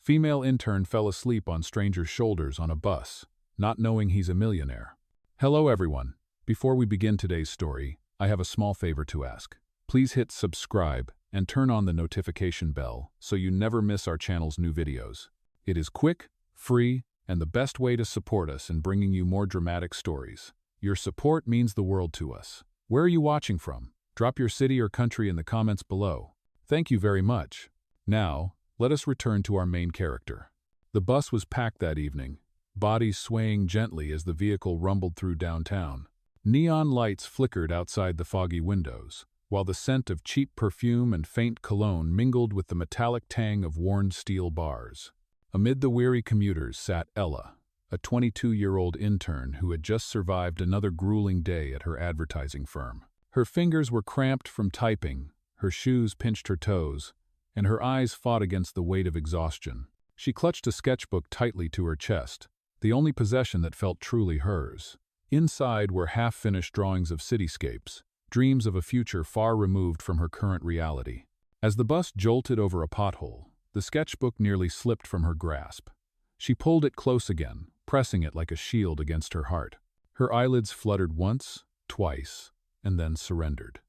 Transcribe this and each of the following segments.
Female intern fell asleep on stranger's shoulders on a bus, not knowing he's a millionaire. Hello everyone. Before we begin today's story, I have a small favor to ask. Please hit subscribe and turn on the notification bell so you never miss our channel's new videos. It is quick, free, and the best way to support us in bringing you more dramatic stories. Your support means the world to us. Where are you watching from? Drop your city or country in the comments below. Thank you very much. Now, let us return to our main character. The bus was packed that evening, bodies swaying gently as the vehicle rumbled through downtown. Neon lights flickered outside the foggy windows, while the scent of cheap perfume and faint cologne mingled with the metallic tang of worn steel bars. Amid the weary commuters sat Ella, a 22-year-old intern who had just survived another grueling day at her advertising firm. Her fingers were cramped from typing, her shoes pinched her toes, and her eyes fought against the weight of exhaustion. She clutched a sketchbook tightly to her chest, the only possession that felt truly hers. Inside were half-finished drawings of cityscapes, dreams of a future far removed from her current reality. As the bus jolted over a pothole, the sketchbook nearly slipped from her grasp. She pulled it close again, pressing it like a shield against her heart. Her eyelids fluttered once, twice, and then surrendered.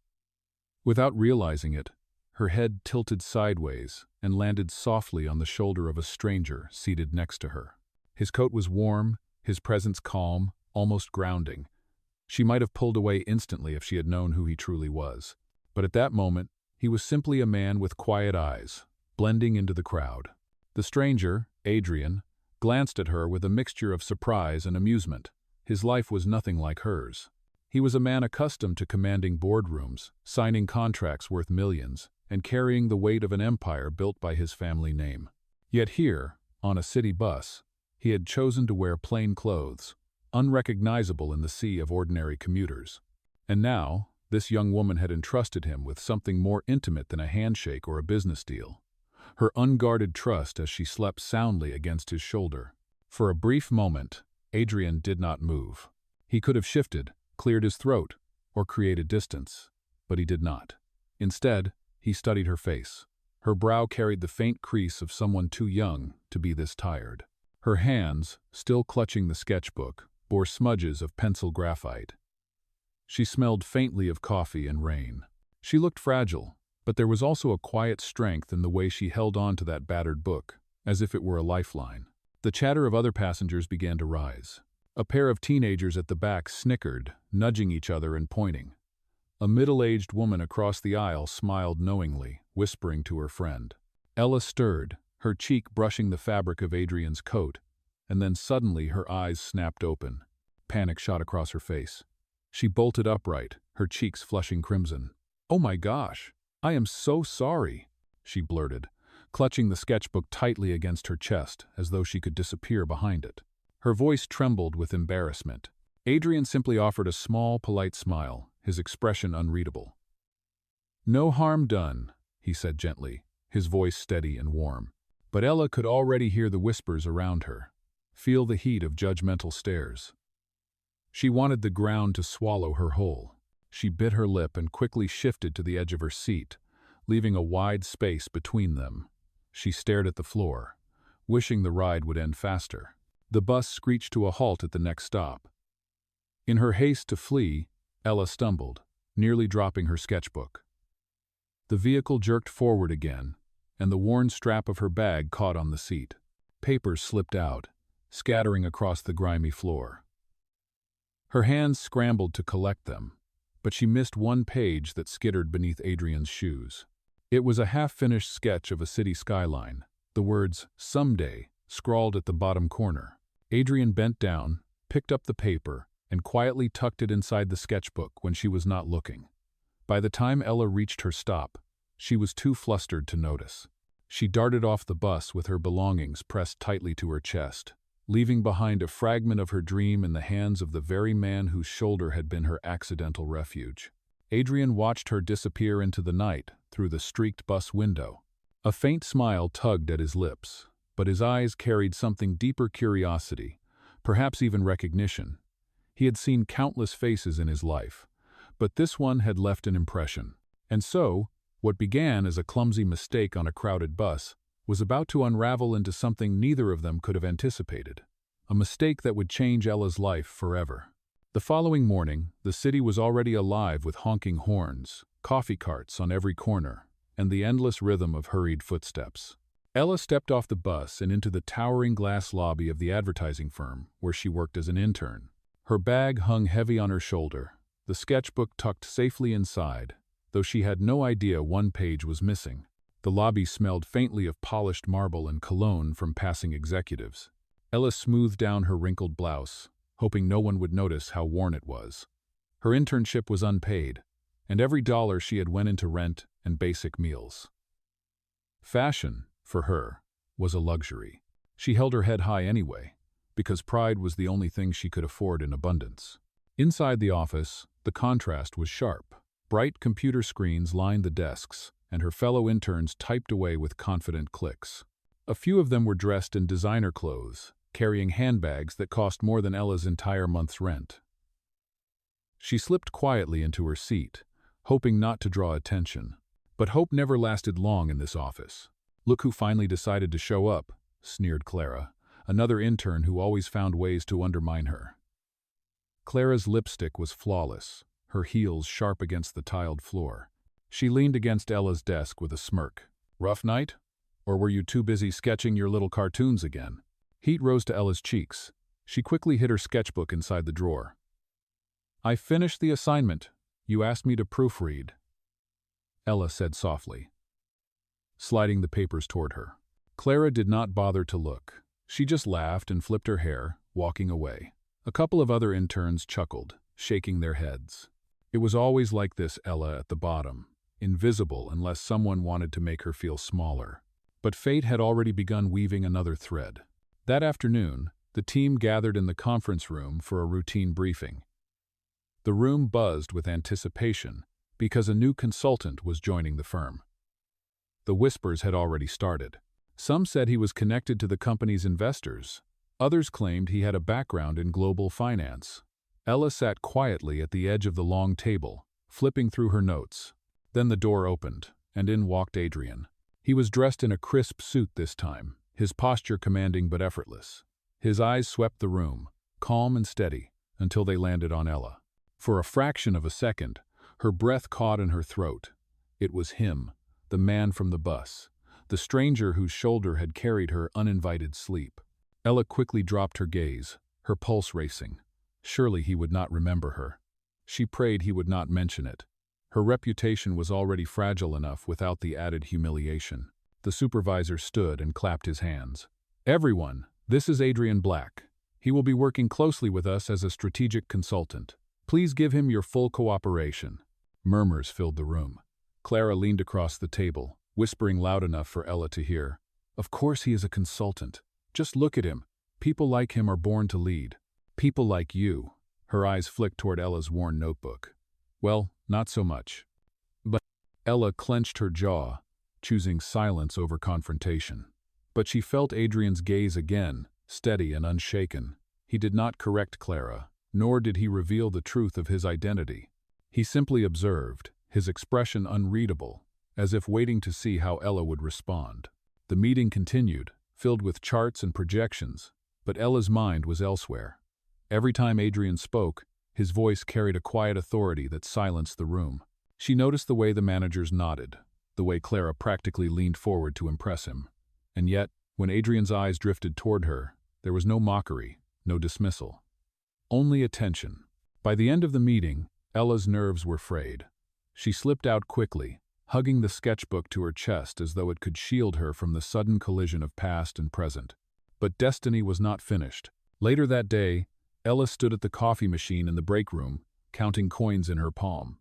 Without realizing it, her head tilted sideways and landed softly on the shoulder of a stranger seated next to her. His coat was warm, his presence calm, almost grounding. She might have pulled away instantly if she had known who he truly was. But at that moment, he was simply a man with quiet eyes, blending into the crowd. The stranger, Adrian, glanced at her with a mixture of surprise and amusement. His life was nothing like hers. He was a man accustomed to commanding boardrooms, signing contracts worth millions, and carrying the weight of an empire built by his family name. Yet here, on a city bus, he had chosen to wear plain clothes, unrecognizable in the sea of ordinary commuters. And now, this young woman had entrusted him with something more intimate than a handshake or a business deal. Her unguarded trust as she slept soundly against his shoulder. For a brief moment, Adrian did not move. He could have shifted, cleared his throat, or created distance, but he did not. Instead, he studied her face. Her brow carried the faint crease of someone too young to be this tired. Her hands, still clutching the sketchbook, bore smudges of pencil graphite. She smelled faintly of coffee and rain. She looked fragile, but there was also a quiet strength in the way she held on to that battered book, as if it were a lifeline. The chatter of other passengers began to rise. A pair of teenagers at the back snickered, nudging each other and pointing. A middle-aged woman across the aisle smiled knowingly, whispering to her friend. Ella stirred, her cheek brushing the fabric of Adrian's coat, and then suddenly her eyes snapped open. Panic shot across her face. She bolted upright, her cheeks flushing crimson. "Oh my gosh, I am so sorry," she blurted, clutching the sketchbook tightly against her chest as though she could disappear behind it. Her voice trembled with embarrassment. Adrian simply offered a small, polite smile, his expression unreadable. "No harm done," he said gently, his voice steady and warm. But Ella could already hear the whispers around her, feel the heat of judgmental stares. She wanted the ground to swallow her whole. She bit her lip and quickly shifted to the edge of her seat, leaving a wide space between them. She stared at the floor, wishing the ride would end faster. The bus screeched to a halt at the next stop. In her haste to flee, Ella stumbled, nearly dropping her sketchbook. The vehicle jerked forward again, and the worn strap of her bag caught on the seat. Papers slipped out, scattering across the grimy floor. Her hands scrambled to collect them, but she missed one page that skittered beneath Adrian's shoes. It was a half-finished sketch of a city skyline, the words "Someday" scrawled at the bottom corner. Adrian bent down, picked up the paper, and quietly tucked it inside the sketchbook when she was not looking. By the time Ella reached her stop, she was too flustered to notice. She darted off the bus with her belongings pressed tightly to her chest, leaving behind a fragment of her dream in the hands of the very man whose shoulder had been her accidental refuge. Adrian watched her disappear into the night through the streaked bus window. A faint smile tugged at his lips, but his eyes carried something deeper curiosity, perhaps even recognition. He had seen countless faces in his life, but this one had left an impression. And so, what began as a clumsy mistake on a crowded bus was about to unravel into something neither of them could have anticipated. A mistake that would change Ella's life forever. The following morning, the city was already alive with honking horns, coffee carts on every corner, and the endless rhythm of hurried footsteps. Ella stepped off the bus and into the towering glass lobby of the advertising firm where she worked as an intern. Her bag hung heavy on her shoulder, the sketchbook tucked safely inside, though she had no idea one page was missing. The lobby smelled faintly of polished marble and cologne from passing executives. Ella smoothed down her wrinkled blouse, hoping no one would notice how worn it was. Her internship was unpaid, and every dollar she had went into rent and basic meals. Fashion, for her, was a luxury. She held her head high anyway, because pride was the only thing she could afford in abundance. Inside the office, the contrast was sharp. Bright computer screens lined the desks, and her fellow interns typed away with confident clicks. A few of them were dressed in designer clothes, carrying handbags that cost more than Ella's entire month's rent. She slipped quietly into her seat, hoping not to draw attention. But hope never lasted long in this office. "Look who finally decided to show up," sneered Clara, another intern who always found ways to undermine her. Clara's lipstick was flawless, her heels sharp against the tiled floor. She leaned against Ella's desk with a smirk. "Rough night? Or were you too busy sketching your little cartoons again?" Heat rose to Ella's cheeks. She quickly hid her sketchbook inside the drawer. "I finished the assignment. You asked me to proofread," Ella said softly, sliding the papers toward her. Clara did not bother to look. She just laughed and flipped her hair, walking away. A couple of other interns chuckled, shaking their heads. It was always like this, Ella at the bottom, invisible unless someone wanted to make her feel smaller. But fate had already begun weaving another thread. That afternoon, the team gathered in the conference room for a routine briefing. The room buzzed with anticipation because a new consultant was joining the firm. The whispers had already started. Some said he was connected to the company's investors. Others claimed he had a background in global finance. Ella sat quietly at the edge of the long table, flipping through her notes. Then the door opened, and in walked Adrian. He was dressed in a crisp suit this time, his posture commanding but effortless. His eyes swept the room, calm and steady, until they landed on Ella. For a fraction of a second, her breath caught in her throat. It was him, the man from the bus, the stranger whose shoulder had carried her uninvited sleep. Ella quickly dropped her gaze, her pulse racing. Surely he would not remember her. She prayed he would not mention it. Her reputation was already fragile enough without the added humiliation. The supervisor stood and clapped his hands. "Everyone, this is Adrian Black. He will be working closely with us as a strategic consultant. Please give him your full cooperation." Murmurs filled the room. Clara leaned across the table, whispering loud enough for Ella to hear. "Of course he is a consultant. Just look at him. People like him are born to lead. People like you." Her eyes flicked toward Ella's worn notebook. "Well, not so much." But Ella clenched her jaw, choosing silence over confrontation. But she felt Adrian's gaze again, steady and unshaken. He did not correct Clara, nor did he reveal the truth of his identity. He simply observed, his expression unreadable, as if waiting to see how Ella would respond. The meeting continued, filled with charts and projections, but Ella's mind was elsewhere. Every time Adrian spoke, his voice carried a quiet authority that silenced the room. She noticed the way the managers nodded, the way Clara practically leaned forward to impress him. And yet, when Adrian's eyes drifted toward her, there was no mockery, no dismissal. Only attention. By the end of the meeting, Ella's nerves were frayed. She slipped out quickly, hugging the sketchbook to her chest as though it could shield her from the sudden collision of past and present. But destiny was not finished. Later that day, Ella stood at the coffee machine in the break room, counting coins in her palm.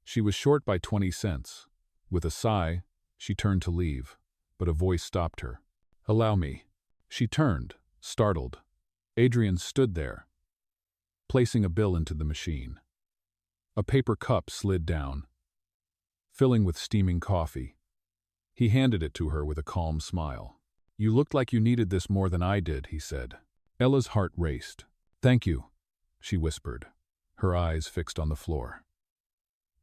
She was short by 20 cents. With a sigh, she turned to leave, but a voice stopped her. "Allow me." She turned, startled. Adrian stood there, placing a bill into the machine. A paper cup slid down, filling with steaming coffee. He handed it to her with a calm smile. "You looked like you needed this more than I did," he said. Ella's heart raced. "Thank you," she whispered, her eyes fixed on the floor.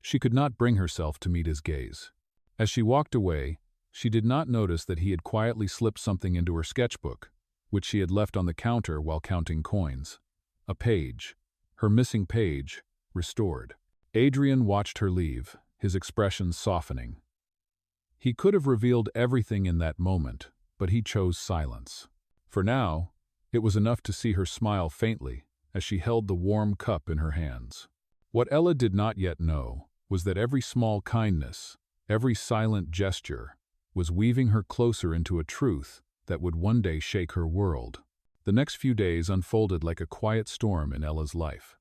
She could not bring herself to meet his gaze. As she walked away, She did not notice that he had quietly slipped something into her sketchbook, which she had left on the counter while counting coins. A page. Her missing page, restored. Adrian watched her leave, his expression softening. He could have revealed everything in that moment, but he chose silence. For now, it was enough to see her smile faintly as she held the warm cup in her hands. What Ella did not yet know was that every small kindness, every silent gesture, was weaving her closer into a truth that would one day shake her world. The next few days unfolded like a quiet storm in Ella's life.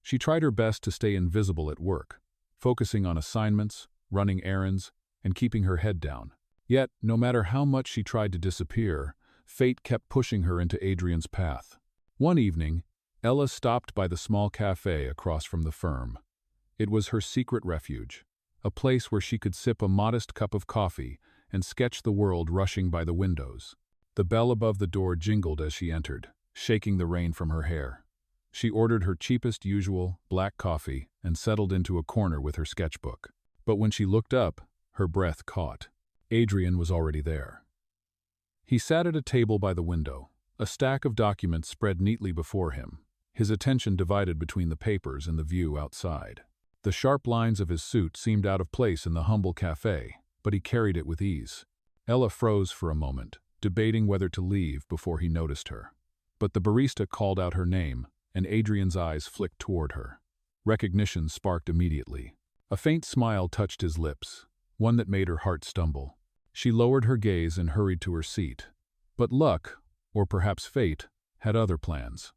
She tried her best to stay invisible at work, focusing on assignments, running errands, and keeping her head down. Yet, no matter how much she tried to disappear, fate kept pushing her into Adrian's path. One evening, Ella stopped by the small cafe across from the firm. It was her secret refuge, a place where she could sip a modest cup of coffee and sketch the world rushing by the windows. The bell above the door jingled as she entered, shaking the rain from her hair. She ordered her cheapest usual, black coffee, and settled into a corner with her sketchbook. But when she looked up, her breath caught. Adrian was already there. He sat at a table by the window, a stack of documents spread neatly before him, his attention divided between the papers and the view outside. The sharp lines of his suit seemed out of place in the humble cafe, but he carried it with ease. Ella froze for a moment, debating whether to leave before he noticed her. But the barista called out her name, and Adrian's eyes flicked toward her. Recognition sparked immediately. A faint smile touched his lips, one that made her heart stumble. She lowered her gaze and hurried to her seat. But luck, or perhaps fate, had other plans.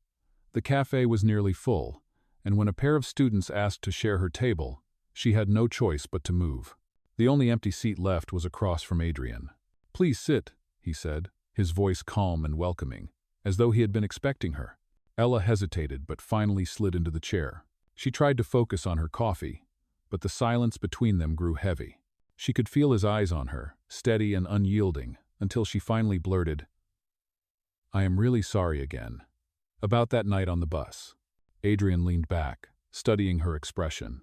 The cafe was nearly full, and when a pair of students asked to share her table, she had no choice but to move. The only empty seat left was across from Adrian. "Please sit," he said, his voice calm and welcoming, as though he had been expecting her. Ella hesitated but finally slid into the chair. She tried to focus on her coffee, but the silence between them grew heavy. She could feel his eyes on her, steady and unyielding, until she finally blurted, "I am really sorry again. About that night on the bus." Adrian leaned back, studying her expression.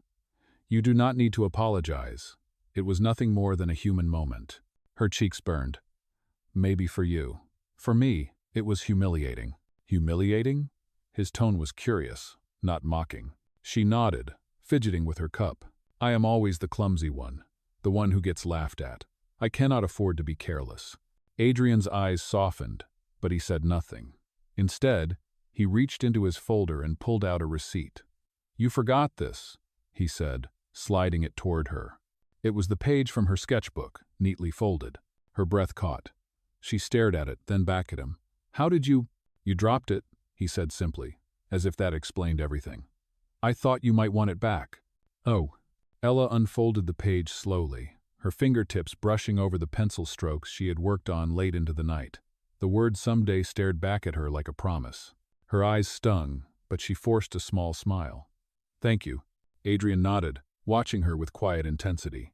"You do not need to apologize. It was nothing more than a human moment." Her cheeks burned. "Maybe for you. For me, it was humiliating." "Humiliating?" His tone was curious, not mocking. She nodded, fidgeting with her cup. "I am always the clumsy one, the one who gets laughed at. I cannot afford to be careless." Adrian's eyes softened, but he said nothing. Instead, he reached into his folder and pulled out a receipt. "You forgot this," he said, sliding it toward her. It was the page from her sketchbook, neatly folded. Her breath caught. She stared at it, then back at him. "How did you—" "You dropped it," he said simply, as if that explained everything. "I thought you might want it back." "Oh." Ella unfolded the page slowly, her fingertips brushing over the pencil strokes she had worked on late into the night. The word someday stared back at her like a promise. Her eyes stung, but she forced a small smile. "Thank you." Adrian nodded, watching her with quiet intensity.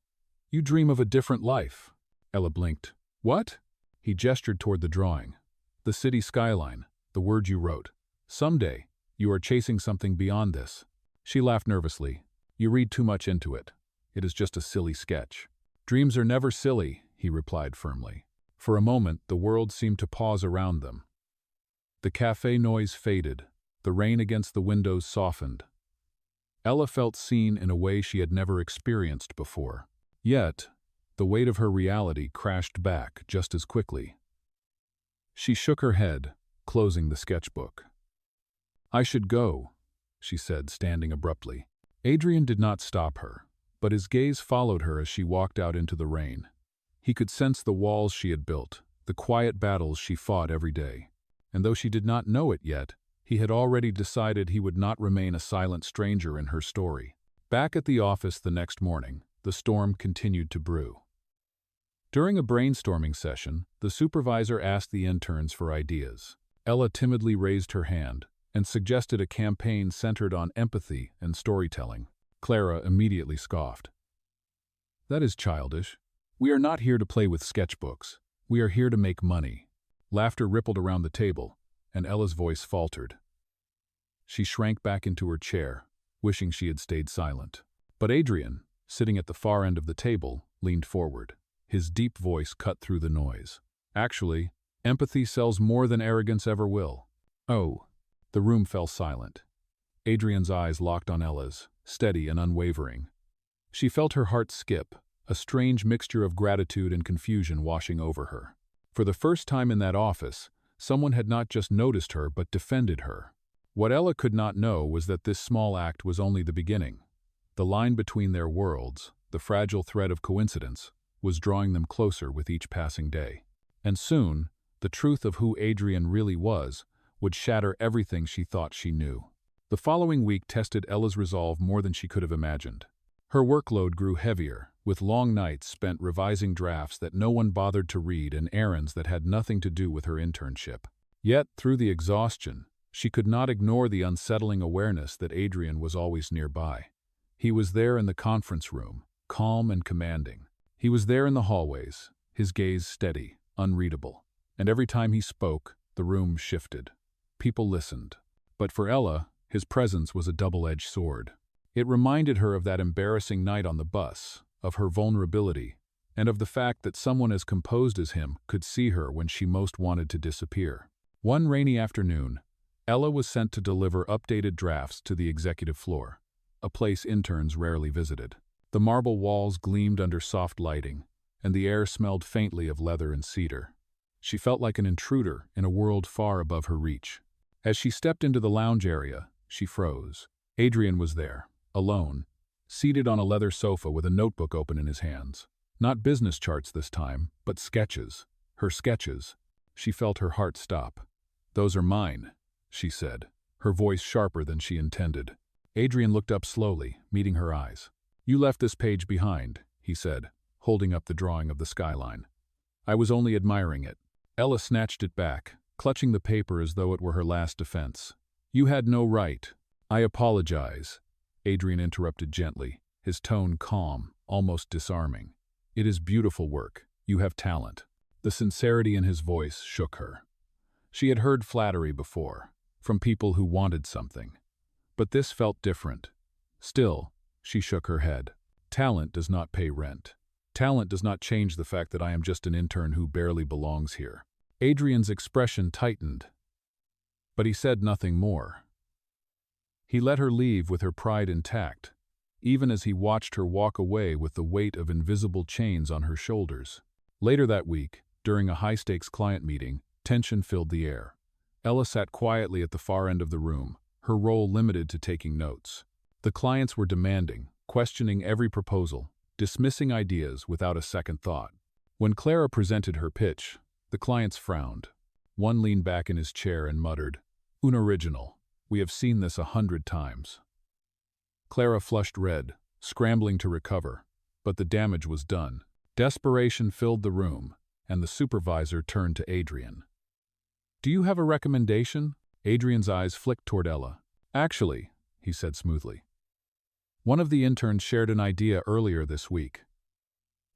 "You dream of a different life." Ella blinked. "What?" He gestured toward the drawing. "The city skyline, the word you wrote. Someday, you are chasing something beyond this." She laughed nervously. "You read too much into it. It is just a silly sketch." "Dreams are never silly," he replied firmly. For a moment, the world seemed to pause around them. The cafe noise faded. The rain against the windows softened. Ella felt seen in a way she had never experienced before. Yet, the weight of her reality crashed back just as quickly. She shook her head, closing the sketchbook. "I should go," she said, standing abruptly. Adrian did not stop her, but his gaze followed her as she walked out into the rain. He could sense the walls she had built, the quiet battles she fought every day. And though she did not know it yet, he had already decided he would not remain a silent stranger in her story. Back at the office the next morning, the storm continued to brew. During a brainstorming session, the supervisor asked the interns for ideas. Ella timidly raised her hand and suggested a campaign centered on empathy and storytelling. Clara immediately scoffed. "That is childish. We are not here to play with sketchbooks. We are here to make money." Laughter rippled around the table, and Ella's voice faltered. She shrank back into her chair, wishing she had stayed silent. But Adrian, sitting at the far end of the table, leaned forward. His deep voice cut through the noise. Actually, empathy sells more than arrogance ever will. Oh. The room fell silent. Adrian's eyes locked on Ella's, steady and unwavering. She felt her heart skip, a strange mixture of gratitude and confusion washing over her. For the first time in that office, someone had not just noticed her but defended her. What Ella could not know was that this small act was only the beginning. The line between their worlds, the fragile thread of coincidence, was drawing them closer with each passing day. And soon, the truth of who Adrian really was would shatter everything she thought she knew. The following week tested Ella's resolve more than she could have imagined. Her workload grew heavier, with long nights spent revising drafts that no one bothered to read and errands that had nothing to do with her internship. Yet, through the exhaustion, she could not ignore the unsettling awareness that Adrian was always nearby. He was there in the conference room, calm and commanding. He was there in the hallways, his gaze steady, unreadable. And every time he spoke, the room shifted. People listened. But for Ella, his presence was a double-edged sword. It reminded her of that embarrassing night on the bus, of her vulnerability, and of the fact that someone as composed as him could see her when she most wanted to disappear. One rainy afternoon, Ella was sent to deliver updated drafts to the executive floor, a place interns rarely visited. The marble walls gleamed under soft lighting, and the air smelled faintly of leather and cedar. She felt like an intruder in a world far above her reach. As she stepped into the lounge area, she froze. Adrian was there, alone, seated on a leather sofa with a notebook open in his hands. Not business charts this time, but sketches. Her sketches. She felt her heart stop. "Those are mine," she said, her voice sharper than she intended. Adrian looked up slowly, meeting her eyes. "You left this page behind," he said, holding up the drawing of the skyline. "I was only admiring it." Ella snatched it back, clutching the paper as though it were her last defense. "You had no right." "I apologize," Adrian interrupted gently, his tone calm, almost disarming. "It is beautiful work. You have talent." The sincerity in his voice shook her. She had heard flattery before, from people who wanted something. But this felt different. Still, she shook her head. "Talent does not pay rent. Talent does not change the fact that I am just an intern who barely belongs here." Adrian's expression tightened, but he said nothing more. He let her leave with her pride intact, even as he watched her walk away with the weight of invisible chains on her shoulders. Later that week, during a high-stakes client meeting, tension filled the air. Ella sat quietly at the far end of the room, her role limited to taking notes. The clients were demanding, questioning every proposal, dismissing ideas without a second thought. When Clara presented her pitch, the clients frowned. One leaned back in his chair and muttered, "Unoriginal. We have seen this 100 times." Clara flushed red, scrambling to recover, but the damage was done. Desperation filled the room, and the supervisor turned to Adrian. "Do you have a recommendation?" Adrian's eyes flicked toward Ella. "Actually," he said smoothly. "One of the interns shared an idea earlier this week.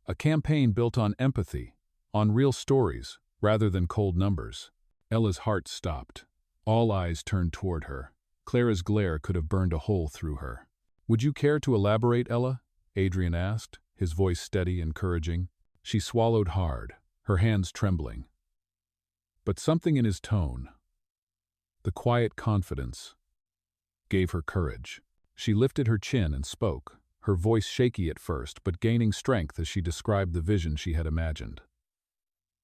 A campaign built on empathy, on real stories, rather than cold numbers." Ella's heart stopped. All eyes turned toward her. Clara's glare could have burned a hole through her. "Would you care to elaborate, Ella?" Adrian asked, his voice steady, encouraging. She swallowed hard, her hands trembling. But something in his tone, the quiet confidence, gave her courage. She lifted her chin and spoke, her voice shaky at first but gaining strength as she described the vision she had imagined.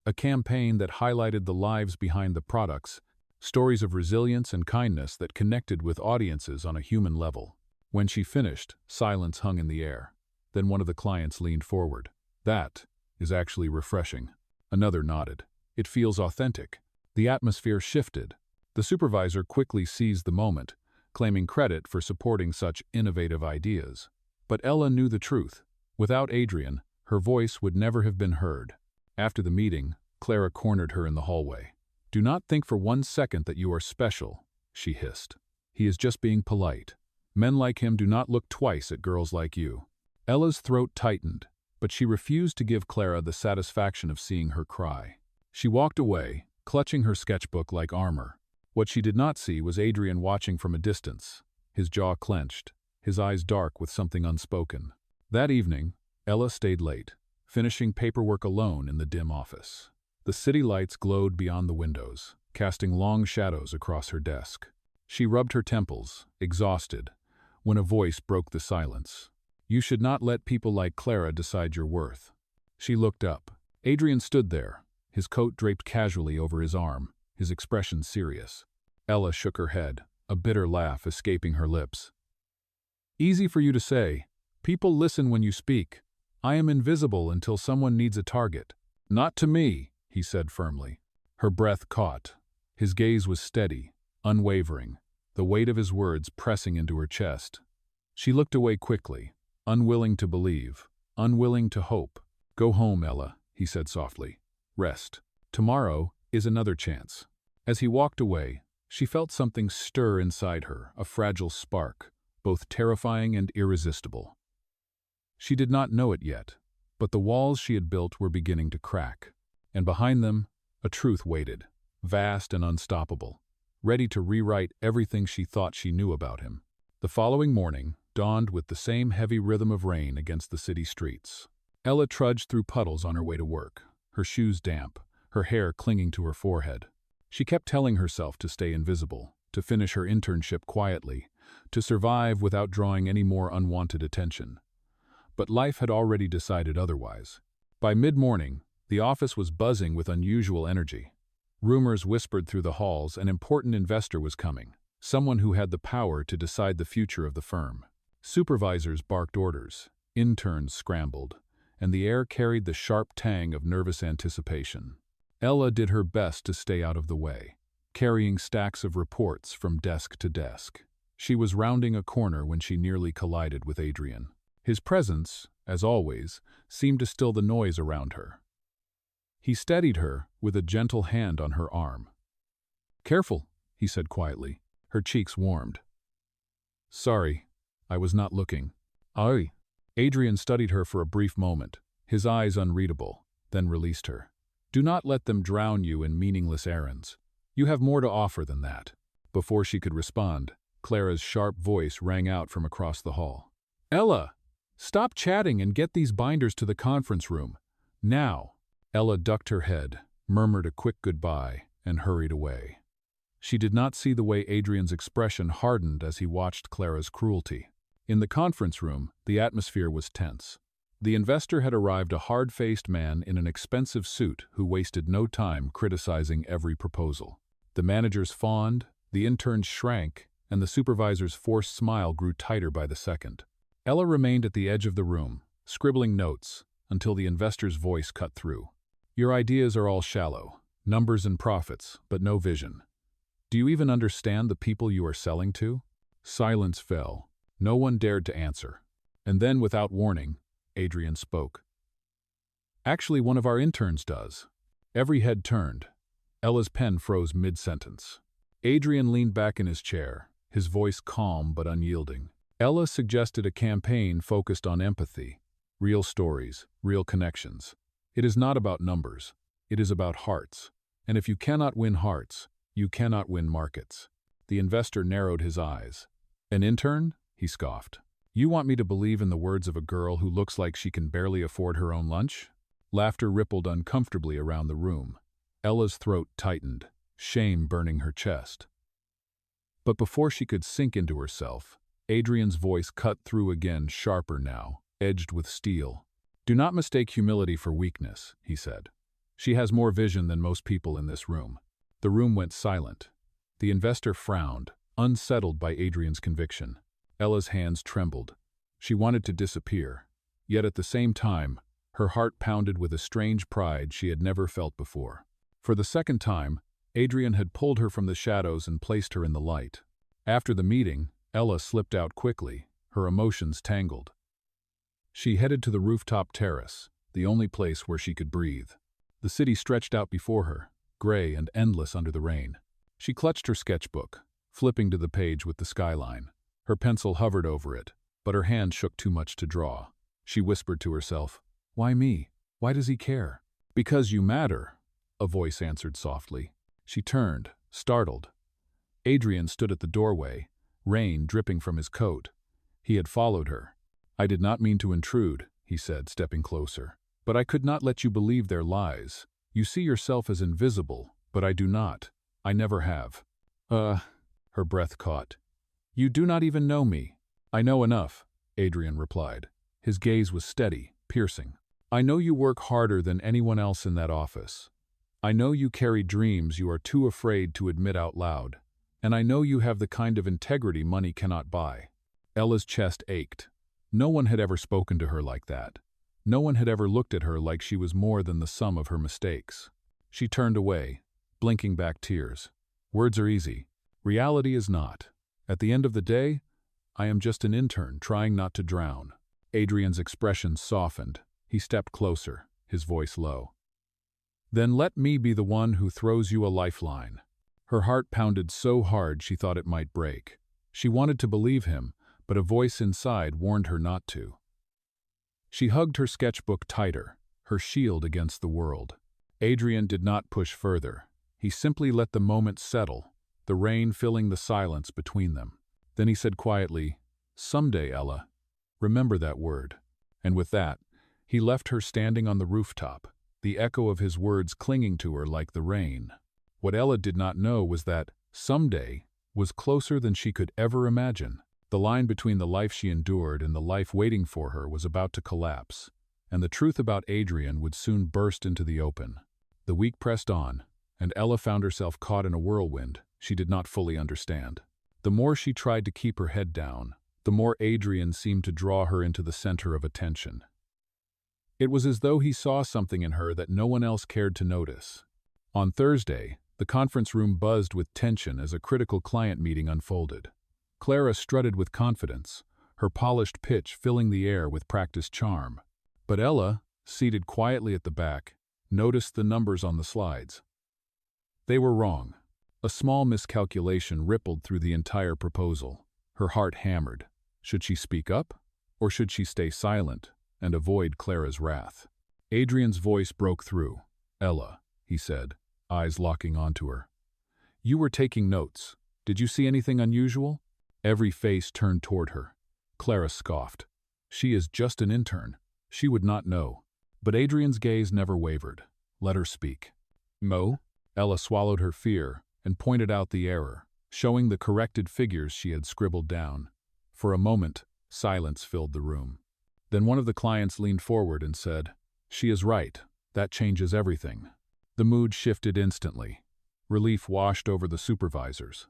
A campaign that highlighted the lives behind the products, stories of resilience and kindness that connected with audiences on a human level. When she finished, silence hung in the air. Then one of the clients leaned forward. "That is actually refreshing." Another nodded. "It feels authentic." The atmosphere shifted. The supervisor quickly seized the moment, claiming credit for supporting such innovative ideas. But Ella knew the truth. Without Adrian, her voice would never have been heard. After the meeting, Clara cornered her in the hallway. "Do not think for one second that you are special," she hissed. "He is just being polite. Men like him do not look twice at girls like you." Ella's throat tightened, but she refused to give Clara the satisfaction of seeing her cry. She walked away, clutching her sketchbook like armor. What she did not see was Adrian watching from a distance, his jaw clenched, his eyes dark with something unspoken. That evening, Ella stayed late, finishing paperwork alone in the dim office. The city lights glowed beyond the windows, casting long shadows across her desk. She rubbed her temples, exhausted, when a voice broke the silence. "You should not let people like Clara decide your worth." She looked up. Adrian stood there, his coat draped casually over his arm, his expression serious. Ella shook her head, a bitter laugh escaping her lips. "Easy for you to say. People listen when you speak. I am invisible until someone needs a target." "Not to me," he said firmly. Her breath caught. His gaze was steady, unwavering, the weight of his words pressing into her chest. She looked away quickly, unwilling to believe, unwilling to hope. "Go home, Ella," he said softly. "Rest. Tomorrow is another chance." As he walked away, she felt something stir inside her, a fragile spark, both terrifying and irresistible. She did not know it yet, but the walls she had built were beginning to crack, and behind them, a truth waited, vast and unstoppable, ready to rewrite everything she thought she knew about him. The following morning dawned with the same heavy rhythm of rain against the city streets. Ella trudged through puddles on her way to work, her shoes damp, her hair clinging to her forehead. She kept telling herself to stay invisible, to finish her internship quietly, to survive without drawing any more unwanted attention. But life had already decided otherwise. By mid-morning, the office was buzzing with unusual energy. Rumors whispered through the halls an important investor was coming, someone who had the power to decide the future of the firm. Supervisors barked orders, interns scrambled, and the air carried the sharp tang of nervous anticipation. Ella did her best to stay out of the way, carrying stacks of reports from desk to desk. She was rounding a corner when she nearly collided with Adrian. His presence, as always, seemed to still the noise around her. He steadied her with a gentle hand on her arm. "Careful," he said quietly. Her cheeks warmed. "Sorry, I was not looking." "Aye." Adrian studied her for a brief moment, his eyes unreadable, then released her. "Do not let them drown you in meaningless errands. You have more to offer than that." Before she could respond, Clara's sharp voice rang out from across the hall. "Ella! Stop chatting and get these binders to the conference room. Now." Ella ducked her head, murmured a quick goodbye, and hurried away. She did not see the way Adrian's expression hardened as he watched Clara's cruelty. In the conference room, the atmosphere was tense. The investor had arrived, a hard-faced man in an expensive suit who wasted no time criticizing every proposal. The managers fawned, the interns shrank, and the supervisor's forced smile grew tighter by the second. Ella remained at the edge of the room, scribbling notes, until the investor's voice cut through. "Your ideas are all shallow, numbers and profits, but no vision. Do you even understand the people you are selling to?" Silence fell. No one dared to answer. And then, without warning, Adrian spoke. "Actually, one of our interns does." Every head turned. Ella's pen froze mid-sentence. Adrian leaned back in his chair, his voice calm but unyielding. Ella suggested a campaign focused on empathy, real stories, real connections. It is not about numbers. It is about hearts. And if you cannot win hearts, you cannot win markets. The investor narrowed his eyes. "An intern?" he scoffed. "You want me to believe in the words of a girl who looks like she can barely afford her own lunch?" Laughter rippled uncomfortably around the room. Ella's throat tightened, shame burning her chest. But before she could sink into herself, Adrian's voice cut through again, sharper now, edged with steel. "Do not mistake humility for weakness," he said. "She has more vision than most people in this room." The room went silent. The investor frowned, unsettled by Adrian's conviction. Ella's hands trembled. She wanted to disappear, yet at the same time, her heart pounded with a strange pride she had never felt before. For the second time, Adrian had pulled her from the shadows and placed her in the light. After the meeting, Ella slipped out quickly, her emotions tangled. She headed to the rooftop terrace, the only place where she could breathe. The city stretched out before her, gray and endless under the rain. She clutched her sketchbook, flipping to the page with the skyline. Her pencil hovered over it, but her hand shook too much to draw. She whispered to herself, "Why me? Why does he care?" "Because you matter," a voice answered softly. She turned, startled. Adrian stood at the doorway, rain dripping from his coat. He had followed her. "I did not mean to intrude," he said, stepping closer. But I could not let you believe their lies. You see yourself as invisible, but I do not. I never have. Her breath caught. You do not even know me. I know enough, Adrian replied. His gaze was steady, piercing. I know you work harder than anyone else in that office. I know you carry dreams you are too afraid to admit out loud. And I know you have the kind of integrity money cannot buy. Ella's chest ached. No one had ever spoken to her like that. No one had ever looked at her like she was more than the sum of her mistakes. She turned away, blinking back tears. Words are easy. Reality is not. At the end of the day, I am just an intern trying not to drown. Adrian's expression softened. He stepped closer, his voice low. Then let me be the one who throws you a lifeline. Her heart pounded so hard she thought it might break. She wanted to believe him, but a voice inside warned her not to. She hugged her sketchbook tighter, her shield against the world. Adrian did not push further. He simply let the moment settle, the rain filling the silence between them. Then he said quietly, "Someday, Ella, remember that word." And with that, he left her standing on the rooftop, the echo of his words clinging to her like the rain. What Ella did not know was that someday was closer than she could ever imagine. The line between the life she endured and the life waiting for her was about to collapse, and the truth about Adrian would soon burst into the open. The week pressed on, and Ella found herself caught in a whirlwind she did not fully understand. The more she tried to keep her head down, the more Adrian seemed to draw her into the center of attention. It was as though he saw something in her that no one else cared to notice. On Thursday, the conference room buzzed with tension as a critical client meeting unfolded. Clara strutted with confidence, her polished pitch filling the air with practiced charm. But Ella, seated quietly at the back, noticed the numbers on the slides. They were wrong. A small miscalculation rippled through the entire proposal. Her heart hammered. Should she speak up, or should she stay silent and avoid Clara's wrath? Adrian's voice broke through. "Ella," he said, eyes locking onto her. "You were taking notes. Did you see anything unusual?" Every face turned toward her. Clara scoffed. She is just an intern. She would not know. But Adrian's gaze never wavered. Let her speak. "No." Ella swallowed her fear and pointed out the error, showing the corrected figures she had scribbled down. For a moment, silence filled the room. Then one of the clients leaned forward and said, "She is right. That changes everything." The mood shifted instantly. Relief washed over the supervisors.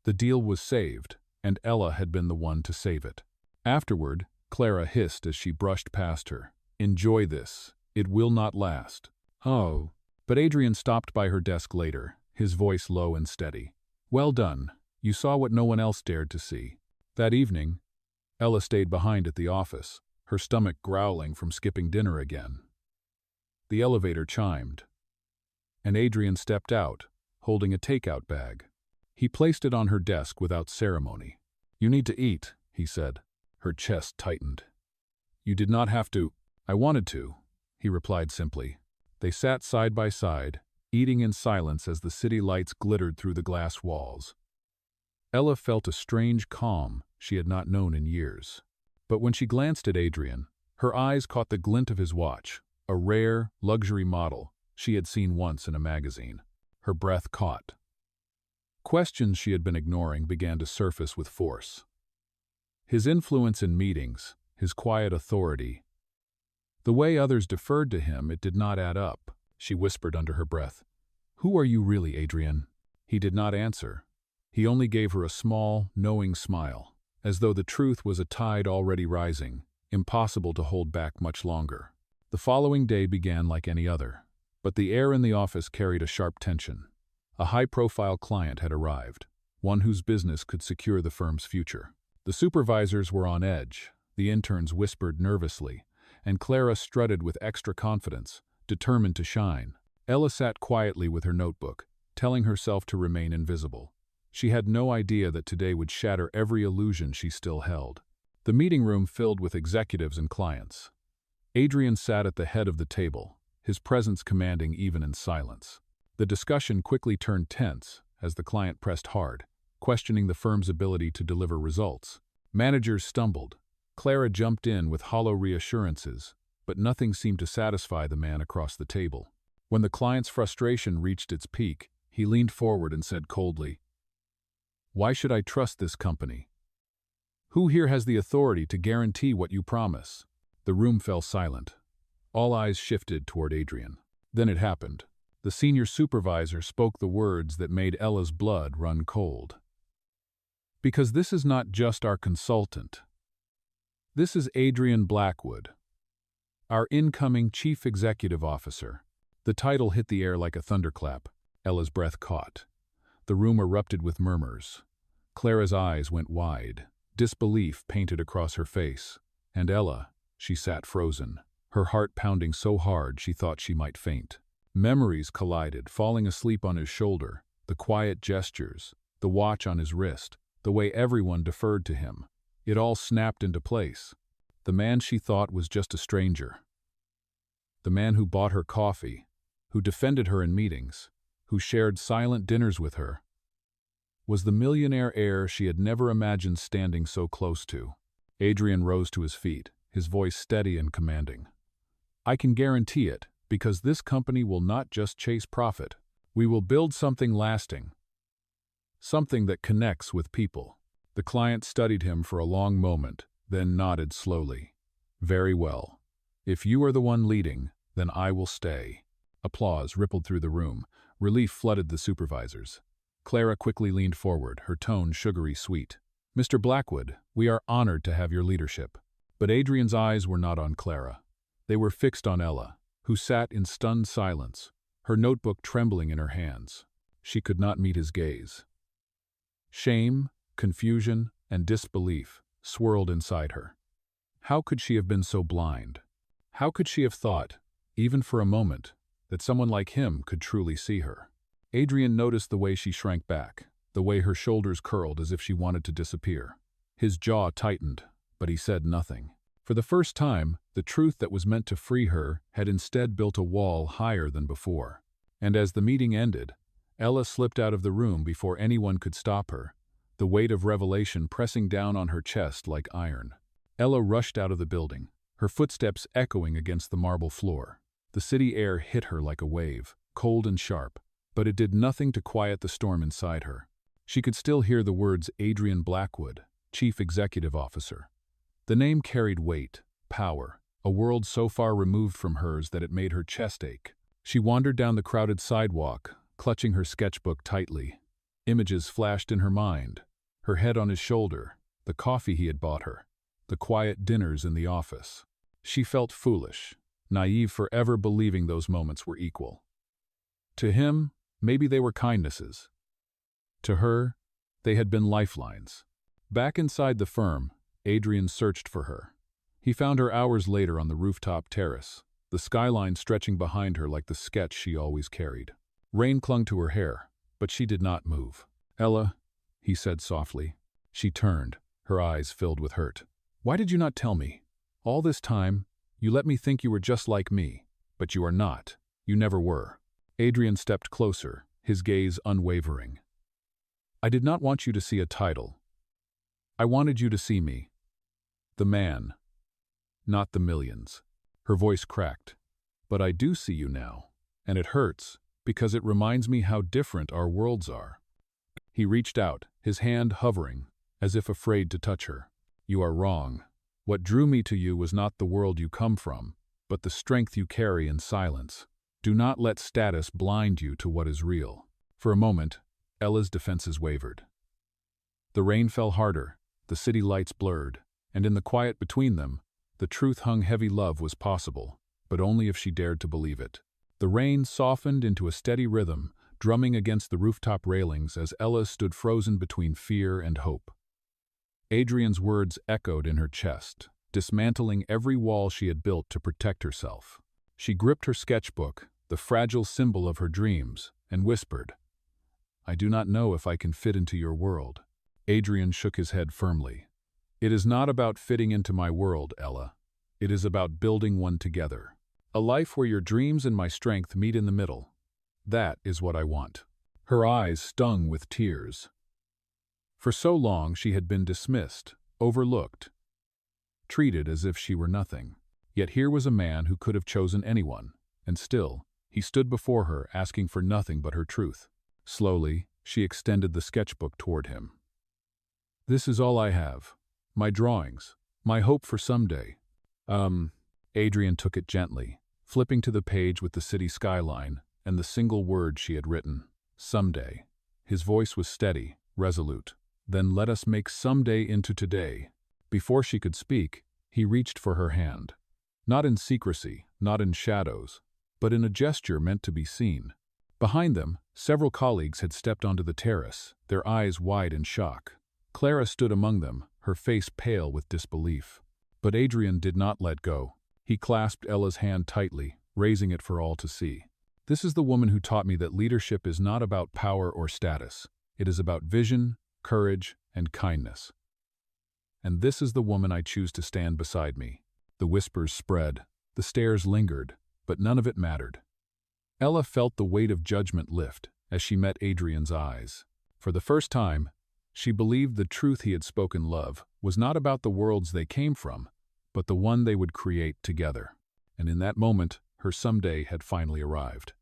The deal was saved, and Ella had been the one to save it. Afterward, Clara hissed as she brushed past her. "Enjoy this. It will not last." "Oh." But Adrian stopped by her desk later, his voice low and steady. "Well done. You saw what no one else dared to see." That evening, Ella stayed behind at the office, her stomach growling from skipping dinner again. The elevator chimed, and Adrian stepped out, holding a takeout bag. He placed it on her desk without ceremony. "You need to eat," he said. Her chest tightened. "You did not have to." "I wanted to," he replied simply. They sat side by side, eating in silence as the city lights glittered through the glass walls. Ella felt a strange calm she had not known in years. But when she glanced at Adrian, her eyes caught the glint of his watch, a rare, luxury model she had seen once in a magazine. Her breath caught. Questions she had been ignoring began to surface with force. His influence in meetings, his quiet authority. The way others deferred to him, it did not add up. She whispered under her breath, "Who are you really, Adrian?" He did not answer. He only gave her a small, knowing smile, as though the truth was a tide already rising, impossible to hold back much longer. The following day began like any other, but the air in the office carried a sharp tension. A high-profile client had arrived, one whose business could secure the firm's future. The supervisors were on edge, the interns whispered nervously, and Clara strutted with extra confidence, determined to shine. Ella sat quietly with her notebook, telling herself to remain invisible. She had no idea that today would shatter every illusion she still held. The meeting room filled with executives and clients. Adrian sat at the head of the table, his presence commanding even in silence. The discussion quickly turned tense as the client pressed hard, questioning the firm's ability to deliver results. Managers stumbled. Clara jumped in with hollow reassurances, but nothing seemed to satisfy the man across the table. When the client's frustration reached its peak, he leaned forward and said coldly, "Why should I trust this company? Who here has the authority to guarantee what you promise?" The room fell silent. All eyes shifted toward Adrian. Then it happened. The senior supervisor spoke the words that made Ella's blood run cold. "Because this is not just our consultant. This is Adrian Blackwood, our incoming Chief Executive Officer." The title hit the air like a thunderclap. Ella's breath caught. The room erupted with murmurs. Clara's eyes went wide. Disbelief painted across her face. And Ella, she sat frozen, her heart pounding so hard she thought she might faint. Memories collided, falling asleep on his shoulder, the quiet gestures, the watch on his wrist, the way everyone deferred to him. It all snapped into place. The man she thought was just a stranger. The man who bought her coffee, who defended her in meetings, who shared silent dinners with her, was the millionaire heir she had never imagined standing so close to. Adrian rose to his feet, his voice steady and commanding. "I can guarantee it, because this company will not just chase profit. We will build something lasting. Something that connects with people." The client studied him for a long moment, then nodded slowly. "Very well. If you are the one leading, then I will stay." Applause rippled through the room. Relief flooded the supervisors. Clara quickly leaned forward, her tone sugary sweet. "Mr. Blackwood, we are honored to have your leadership." But Adrian's eyes were not on Clara. They were fixed on Ella, who sat in stunned silence, her notebook trembling in her hands. She could not meet his gaze. Shame, confusion, and disbelief swirled inside her. How could she have been so blind? How could she have thought, even for a moment, that someone like him could truly see her? Adrian noticed the way she shrank back, the way her shoulders curled as if she wanted to disappear. His jaw tightened, but he said nothing. For the first time, the truth that was meant to free her had instead built a wall higher than before. And as the meeting ended, Ella slipped out of the room before anyone could stop her, the weight of revelation pressing down on her chest like iron. Ella rushed out of the building, her footsteps echoing against the marble floor. The city air hit her like a wave, cold and sharp, but it did nothing to quiet the storm inside her. She could still hear the words Adrian Blackwood, Chief Executive Officer. The name carried weight, power, a world so far removed from hers that it made her chest ache. She wandered down the crowded sidewalk, clutching her sketchbook tightly. Images flashed in her mind, her head on his shoulder, the coffee he had bought her, the quiet dinners in the office. She felt foolish, naive for ever believing those moments were equal. To him, maybe they were kindnesses. To her, they had been lifelines. Back inside the firm, Adrian searched for her. He found her hours later on the rooftop terrace, the skyline stretching behind her like the sketch she always carried. Rain clung to her hair, but she did not move. "Ella," he said softly. She turned, her eyes filled with hurt. "Why did you not tell me? All this time, you let me think you were just like me, but you are not. You never were." Adrian stepped closer, his gaze unwavering. "I did not want you to see a title. I wanted you to see me. The man, not the millions." Her voice cracked. "But I do see you now, and it hurts, because it reminds me how different our worlds are." He reached out, his hand hovering, as if afraid to touch her. "You are wrong. What drew me to you was not the world you come from, but the strength you carry in silence. Do not let status blind you to what is real." For a moment, Ella's defenses wavered. The rain fell harder, the city lights blurred, and in the quiet between them, the truth hung heavy. Love was possible, but only if she dared to believe it. The rain softened into a steady rhythm, drumming against the rooftop railings as Ella stood frozen between fear and hope. Adrian's words echoed in her chest, dismantling every wall she had built to protect herself. She gripped her sketchbook, the fragile symbol of her dreams, and whispered, "I do not know if I can fit into your world." Adrian shook his head firmly. "It is not about fitting into my world, Ella. It is about building one together. A life where your dreams and my strength meet in the middle. That is what I want." Her eyes stung with tears. For so long she had been dismissed, overlooked, treated as if she were nothing. Yet here was a man who could have chosen anyone, and still, he stood before her asking for nothing but her truth. Slowly, she extended the sketchbook toward him. "This is all I have. My drawings. My hope for someday." Adrian took it gently, flipping to the page with the city skyline and the single word she had written, "Someday." His voice was steady, resolute. "Then let us make someday into today." Before she could speak, he reached for her hand. Not in secrecy, not in shadows, but in a gesture meant to be seen. Behind them, several colleagues had stepped onto the terrace, their eyes wide in shock. Clara stood among them, her face pale with disbelief. But Adrian did not let go. He clasped Ella's hand tightly, raising it for all to see. "This is the woman who taught me that leadership is not about power or status. It is about vision, courage, and kindness. And this is the woman I choose to stand beside me." The whispers spread, the stares lingered, but none of it mattered. Ella felt the weight of judgment lift as she met Adrian's eyes. For the first time, she believed the truth he had spoken love was not about the worlds they came from, but the one they would create together. And in that moment, her someday had finally arrived.